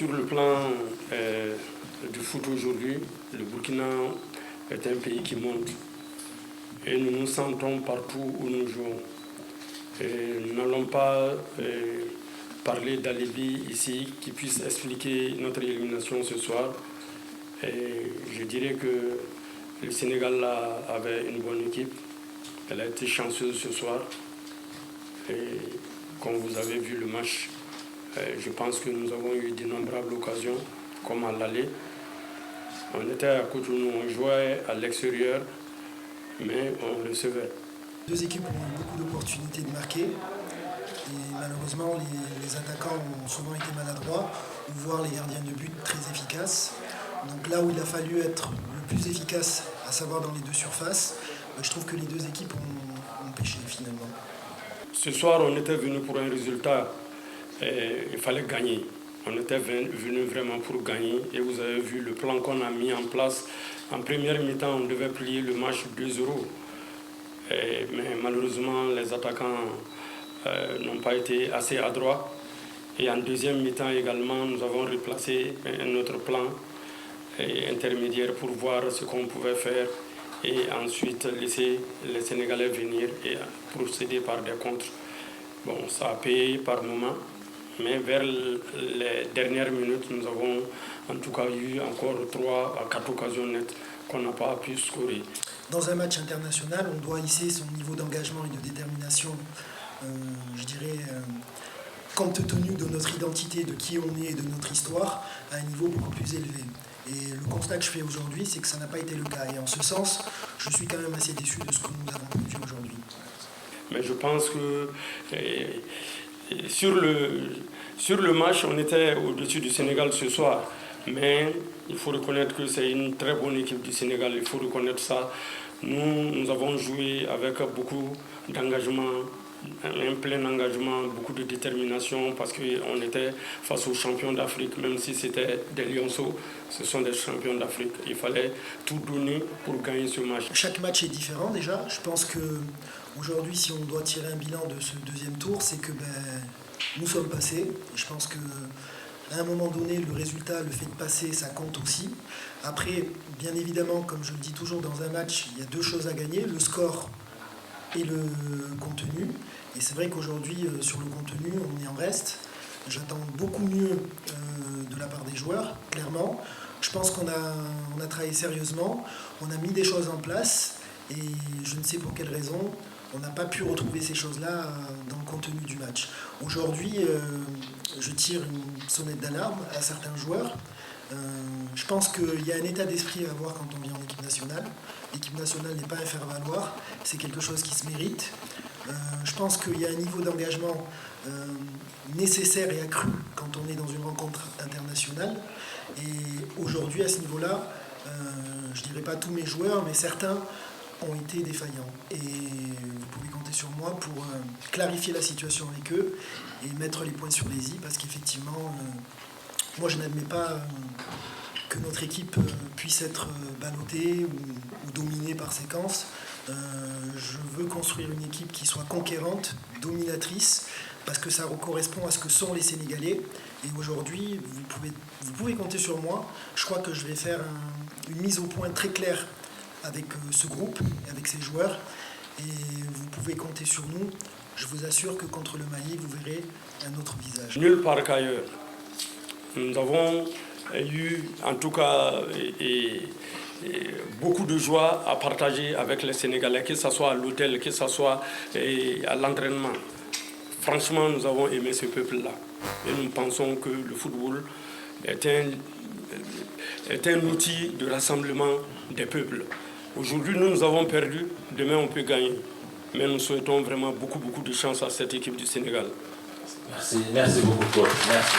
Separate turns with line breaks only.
Sur le plan du foot aujourd'hui, le Burkina est un pays qui monte. Et nous nous sentons partout où nous jouons. Et nous n'allons pas parler d'alibi ici qui puisse expliquer notre élimination ce soir. Et je dirais que le Sénégal là, avait une bonne équipe. Elle a été chanceuse ce soir. Et comme vous avez vu le match, je pense que nous avons eu d'innombrables occasions, comme à l'aller. On était à Cotonou, on jouait à l'extérieur, mais on recevait.
Deux équipes ont eu beaucoup d'opportunités de marquer. Et malheureusement, les attaquants ont souvent été maladroits, voire les gardiens de but très efficaces. Donc là où il a fallu être le plus efficace, à savoir dans les deux surfaces, je trouve que les deux équipes ont pêché finalement.
Ce soir, on était venu pour un résultat. Il fallait gagner. On était venu vraiment pour gagner. Et vous avez vu le plan qu'on a mis en place. En première mi-temps, on devait plier le match 2-0. Mais malheureusement, les attaquants n'ont pas été assez adroits. Et en deuxième mi-temps également, nous avons replacé un autre plan intermédiaire pour voir ce qu'on pouvait faire et ensuite laisser les Sénégalais venir et procéder par des contres. Bon, ça a payé par moment, mais vers les dernières minutes, nous avons en tout cas eu encore 3 à 4 occasions nettes qu'on n'a pas pu scorer.
Dans un match international, on doit hisser son niveau d'engagement et de détermination, je dirais, compte tenu de notre identité, de qui on est et de notre histoire, à un niveau beaucoup plus élevé. Et le constat que je fais aujourd'hui, c'est que ça n'a pas été le cas. Et en ce sens, je suis quand même assez déçu de ce que nous avons vécu aujourd'hui.
Mais je pense que sur le match, on était au-dessus du Sénégal ce soir. Mais il faut reconnaître que c'est une très bonne équipe du Sénégal, il faut reconnaître ça. Nous avons joué avec beaucoup d'engagement, un plein engagement, beaucoup de détermination parce qu'on était face aux champions d'Afrique, même si c'était des lionceaux, ce sont des champions d'Afrique. Il fallait tout donner pour gagner ce match.
Chaque match est différent déjà. Je pense qu'aujourd'hui, si on doit tirer un bilan de ce deuxième tour, c'est que nous sommes passés. Et je pense qu'à un moment donné, le résultat, le fait de passer, ça compte aussi. Après, bien évidemment, comme je le dis toujours dans un match, il y a 2 choses à gagner, le score et le contenu. Et c'est vrai qu'aujourd'hui, sur le contenu, on est en reste. J'attends beaucoup mieux de la part des joueurs, clairement. Je pense qu'on a travaillé sérieusement, on a mis des choses en place et je ne sais pour quelle raison, on n'a pas pu retrouver ces choses-là dans le contenu du match. Aujourd'hui, je tire une sonnette d'alarme à certains joueurs. Je pense qu'il y a un état d'esprit à avoir quand on vient en équipe nationale. L'équipe nationale n'est pas un faire-valoir, c'est quelque chose qui se mérite. Je pense qu'il y a un niveau d'engagement nécessaire et accru quand on est dans une rencontre internationale. Et aujourd'hui, à ce niveau-là, je ne dirais pas tous mes joueurs, mais certains ont été défaillants. Et vous pouvez compter sur moi pour clarifier la situation avec eux et mettre les points sur les i, parce qu'effectivement, moi je n'admets pas que notre équipe puisse être ballottée ou dominée par séquence. Je veux construire une équipe qui soit conquérante, dominatrice, parce que ça correspond à ce que sont les Sénégalais. Et aujourd'hui, vous pouvez compter sur moi. Je crois que je vais faire une mise au point très claire avec ce groupe, avec ces joueurs. Et vous pouvez compter sur nous. Je vous assure que contre le Mali, vous verrez un autre visage.
Nulle part qu'ailleurs. Nous avons eu, en tout cas, beaucoup de joie à partager avec les Sénégalais, que ce soit à l'hôtel, que ce soit à l'entraînement. Franchement, nous avons aimé ce peuple-là. Et nous pensons que le football est un outil de rassemblement des peuples. Aujourd'hui, nous avons perdu, demain on peut gagner. Mais nous souhaitons vraiment beaucoup de chance à cette équipe du Sénégal.
Merci beaucoup, coach. Merci.